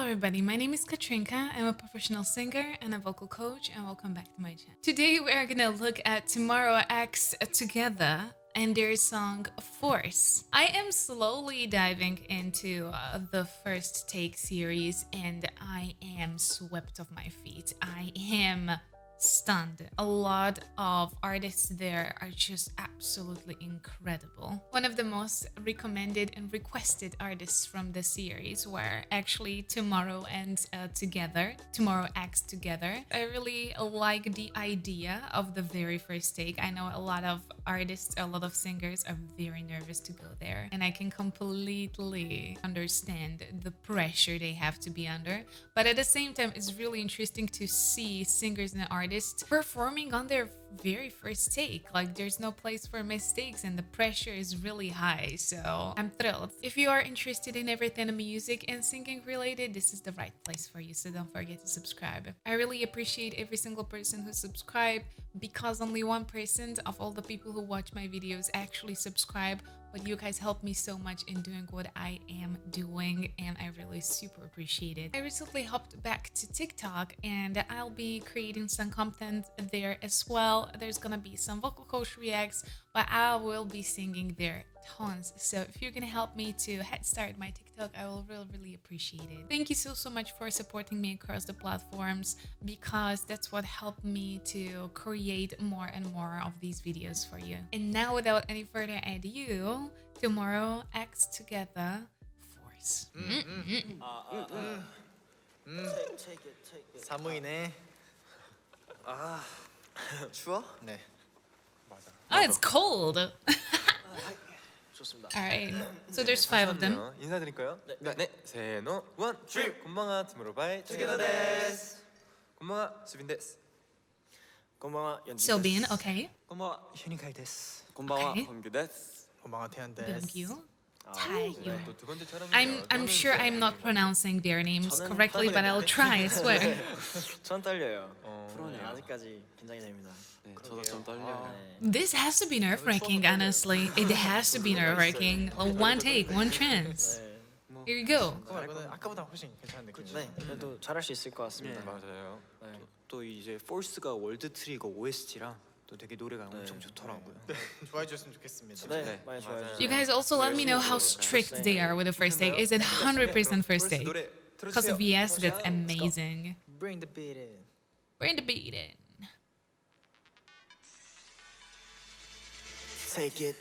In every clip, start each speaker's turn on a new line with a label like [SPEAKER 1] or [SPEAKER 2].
[SPEAKER 1] everybody, my name is Katrinka. I'm a professional singer and a vocal coach, and welcome back to my channel. Today we are gonna look at Tomorrow X Together and their song Force. I am slowly diving into the first take series and I am swept off my feet. I am stunned. A lot of artists there are just absolutely incredible. One of the most recommended and requested artists from the series were actually Tomorrow X Together. I really like the idea of the very first take. I know a lot of artists, a lot of singers are very nervous to go there, and I can completely understand the pressure they have to be under. But at the same time, it's really interesting to see singers and artists performing on their very first take. Like, there's no place for mistakes and the pressure is really high, so I'm thrilled. If you are interested in everything music and singing related, this is the right place for you, so don't forget to subscribe. I really appreciate every single person who subscribed, because only 1% of all the people who watch my videos actually subscribe, but you guys help me so much in doing what I am doing, and I really super appreciate it. I recently hopped back to TikTok and I'll be creating some content there as well. There's gonna be some vocal coach reacts, but I will be singing there tons. So if you're gonna help me to head start my TikTok, I will really appreciate it. Thank you so much for supporting me across the platforms, because that's what helped me to create more and more of these videos for you. And now, without any further ado, Tomorrow X Together Force.
[SPEAKER 2] 사무이네. 아, 추워? 네. 맞아.
[SPEAKER 1] Oh, it's cold.
[SPEAKER 2] 좋습니다.
[SPEAKER 1] Alright, so there's 5 of them.
[SPEAKER 2] 인사드릴까요? 네. 세노 원, ツー. 곤방아 투모로우바이 투게더 데스. 곤방아 수빈 데스. 곤방아 연준 데스.
[SPEAKER 1] Sobin, okay.
[SPEAKER 2] 곤방아 휴니카이 데스.
[SPEAKER 1] 곤방아 Okay.
[SPEAKER 2] 범규 데스. 곤방아 태연 데스.
[SPEAKER 1] Thank you.
[SPEAKER 2] 네, 또두 번째 촬영이에요.
[SPEAKER 1] I'm sure I'm not pronouncing their names correctly, but I'll try, I swear.
[SPEAKER 3] 전 떨려요. 프로는 아직까지 긴장이 됩니다.
[SPEAKER 2] 네, 저도 좀 떨려요.
[SPEAKER 1] This has to be nerve-wracking, honestly. It has to be nerve-wracking. One take, one chance. Here you go.
[SPEAKER 2] 아까보다 훨씬 괜찮은 느낌이에요.
[SPEAKER 3] 네, 그래도 잘할 수 있을 것 같습니다.
[SPEAKER 2] 맞아요.
[SPEAKER 3] 네.
[SPEAKER 2] 또 이제 폴스가 월드 트리거 OST랑 또 되게 노래가 엄청 좋더라고요.
[SPEAKER 4] 좋아해 주셨으면 좋겠습니다.
[SPEAKER 3] 네, 많이 좋아요.
[SPEAKER 1] You guys also let me know how strict they are with the first take. Is it 100% first take? Because if yes, that's amazing.
[SPEAKER 3] Bring the beat in.
[SPEAKER 1] Bring the beat in.
[SPEAKER 3] Take it.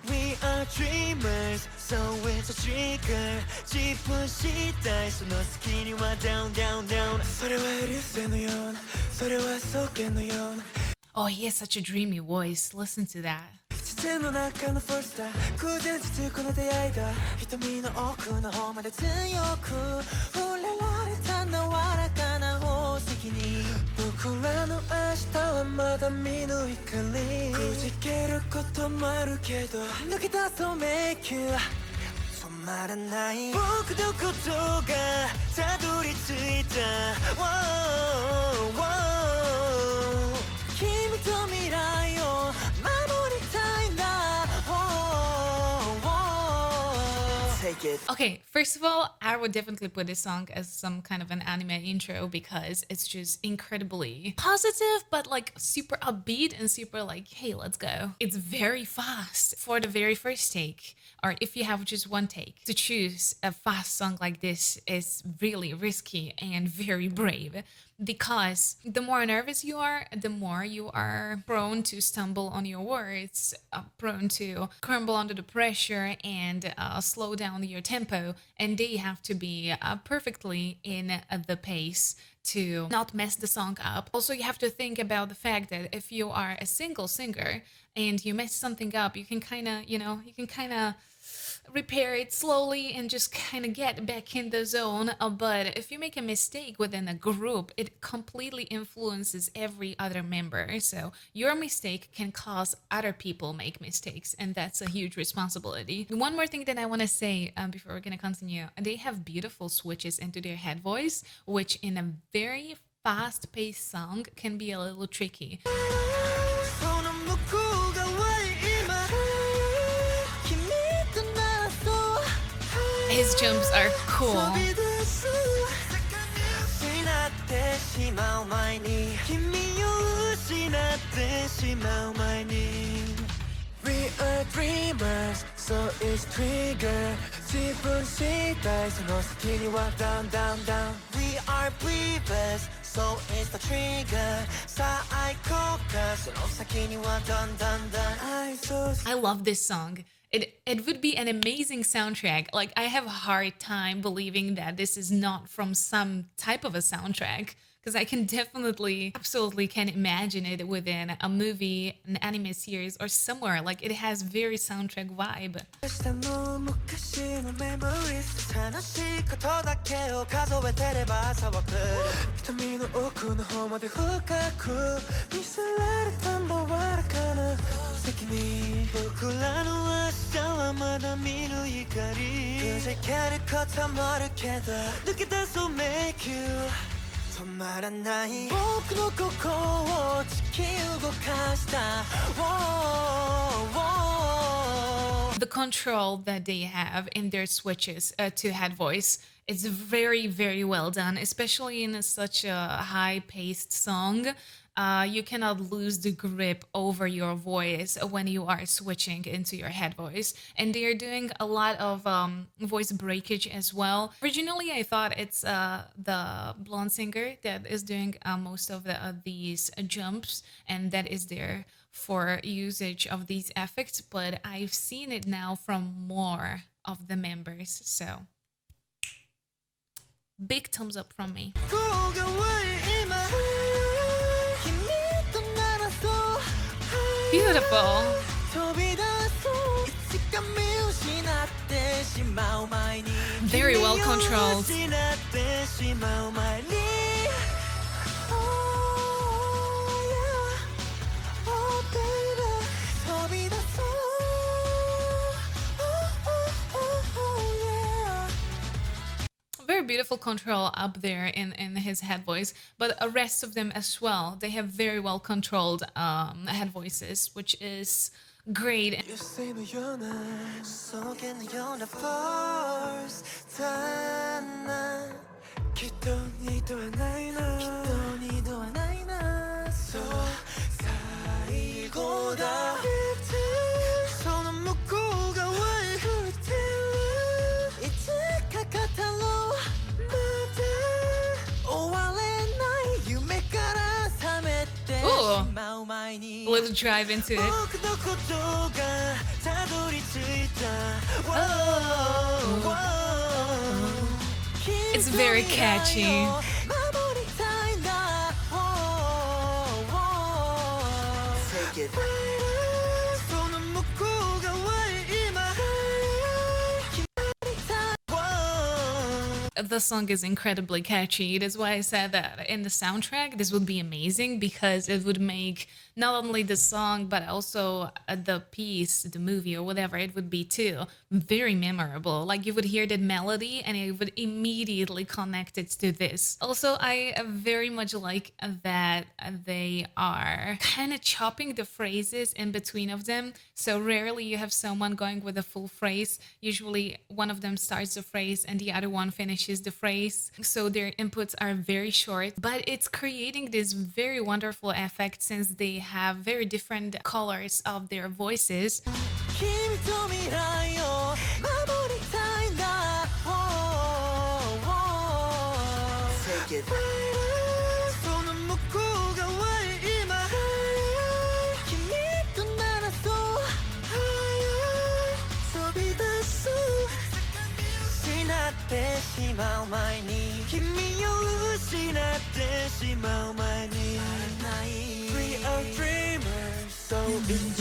[SPEAKER 3] We are dreamers, so it's a trigger. 깊은 시다에서 너 스키니와 down, down, down. 소리와 일세のような, 소리와 속에のような.
[SPEAKER 1] Oh, he has such a dreamy voice. Listen to that.
[SPEAKER 3] 地の中のフォルスター偶然実この出会いが瞳の奥の方まで強く触れられた柔らかな宝石に僕らの明日はまだ見ぬ光くじけることもあるけど抜け出そう迷宮止まらない僕のことがたどり着いた、君と未来を守りたいんだ、Take it.
[SPEAKER 1] Okay, first of all, I would definitely put this song as some kind of an anime intro, because it's just incredibly positive, but like super upbeat and super like, hey, let's go. It's very fast for the very first take, or if you have just one take. To choose a fast song like this is really risky and very brave, because the more nervous you are, the more you are prone to stumble on your words, prone to crumble under the pressure and slow down your tempo, and they have to be perfectly in the pace to not mess the song up. Also, you have to think about the fact that if you are a single singer and you mess something up, you can kind of repair it slowly and just kind of get back in the zone. But if you make a mistake within a group, it completely influences every other member. So your mistake can cause other people make mistakes, and that's a huge responsibility. One more thing that I want to say before we're going to continue, they have beautiful switches into their head voice, which in a very fast-paced song can be a little tricky. His jumps are cool.
[SPEAKER 3] 飛び出す失ってしまう前に君を失ってしまう前に We are dreamers, so it's trigger 自分次第その先には down down down We are breathers, so it's the trigger さあ行こうかその先には down down down
[SPEAKER 1] I love this song. It would be an amazing soundtrack. Like, I have a hard time believing that this is not from some type of a soundtrack, because I can definitely, absolutely can imagine it within a movie, an anime series, or somewhere. Like, it has very soundtrack vibe.
[SPEAKER 3] 明日の昔のメモリー楽しいことだけを数えてれば朝は来る瞳の奥の方まで深く見せられたんだわらかな責任僕らの明日はまだ見ぬ光くじけることもあるけど抜け出そう make you 止まらない僕の心を突き動かした
[SPEAKER 1] The control that they have in their switches to head voice is very, very well done, especially in such a high-paced song. You cannot lose the grip over your voice when you are switching into your head voice. And they are doing a lot of voice breakage as well. Originally, I thought it's the blonde singer that is doing most of these jumps, and that is there for usage of these effects, but I've seen it now from more of the members, so big thumbs up from me. Beautiful. Very well controlled. Very beautiful control up there in his head voice, but the rest of them as well, they have very well controlled head voices, which is great. Ooh. Let's drive into it. It's very catchy. The song is incredibly catchy. It is why I said that in the soundtrack this would be amazing, because it would make not only the song but also the piece, the movie or whatever it would be too, very memorable. Like, you would hear the melody and it would immediately connect it to this. Also, I very much like that they are kind of chopping the phrases in between of them. So rarely you have someone going with a full phrase. Usually one of them starts the phrase and the other one finishes the phrase. So their inputs are very short, but it's creating this very wonderful effect since they have very different colors of their voices. We are dreamers, so it's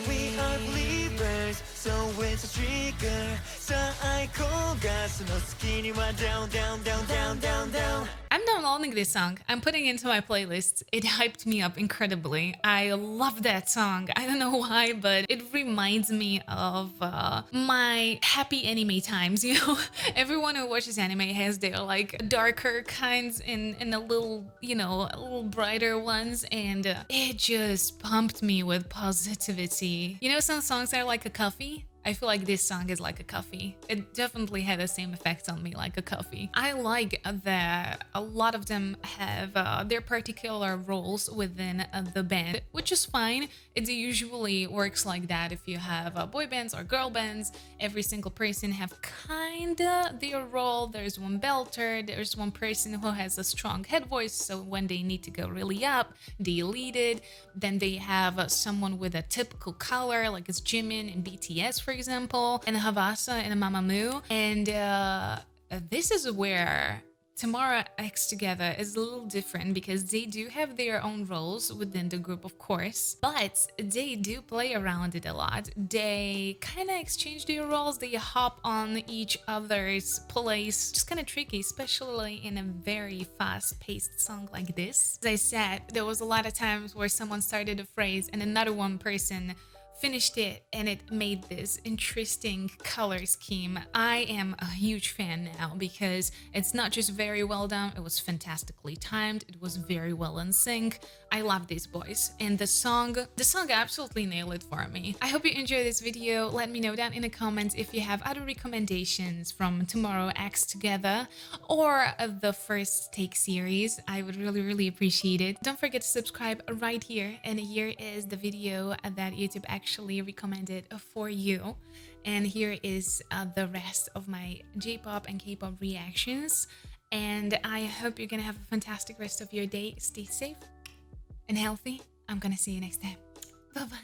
[SPEAKER 1] We are believers, so
[SPEAKER 3] So it's a trigger さあ行こうがその隙には down down down down down down
[SPEAKER 1] I'm downloading this song. I'm putting it into my playlist. It hyped me up incredibly. I love that song. I don't know why, but it reminds me of my happy anime times. You know, everyone who watches anime has their like darker kinds and a little, you know, a little brighter ones, and it just pumped me with positivity. You know, some songs are like a coffee. I feel like this song is like a coffee. It definitely had the same effect on me like a coffee. I like that a lot of them have their particular roles within the band, which is fine. It usually works like that if you have boy bands or girl bands. Every single person have kinda their role. There's one belter, there's one person who has a strong head voice, so when they need to go really up, they lead it. Then they have someone with a typical color, like it's Jimin in BTS, for example, and Havasa and Mamamoo. And this is where Tomorrow X Together is a little different because they do have their own roles within the group, of course, but they do play around it a lot. They kind of exchange their roles, they hop on each other's place. Just kind of tricky, especially in a very fast-paced song like this. As I said, there was a lot of times where someone started a phrase and another one person finished it, and it made this interesting color scheme. I am a huge fan now because it's not just very well done, it was fantastically timed, it was very well in sync. I love these boys, and the song absolutely nailed it for me. I hope you enjoyed this video. Let me know down in the comments if you have other recommendations from Tomorrow X Together or the First Take series. I would really appreciate it. Don't forget to subscribe right here, and here is the video that YouTube actually recommended for you, and here is the rest of my J-pop and K-pop reactions, and I hope you're gonna have a fantastic rest of your day. Stay safe and healthy. I'm gonna see you next time. Bye bye.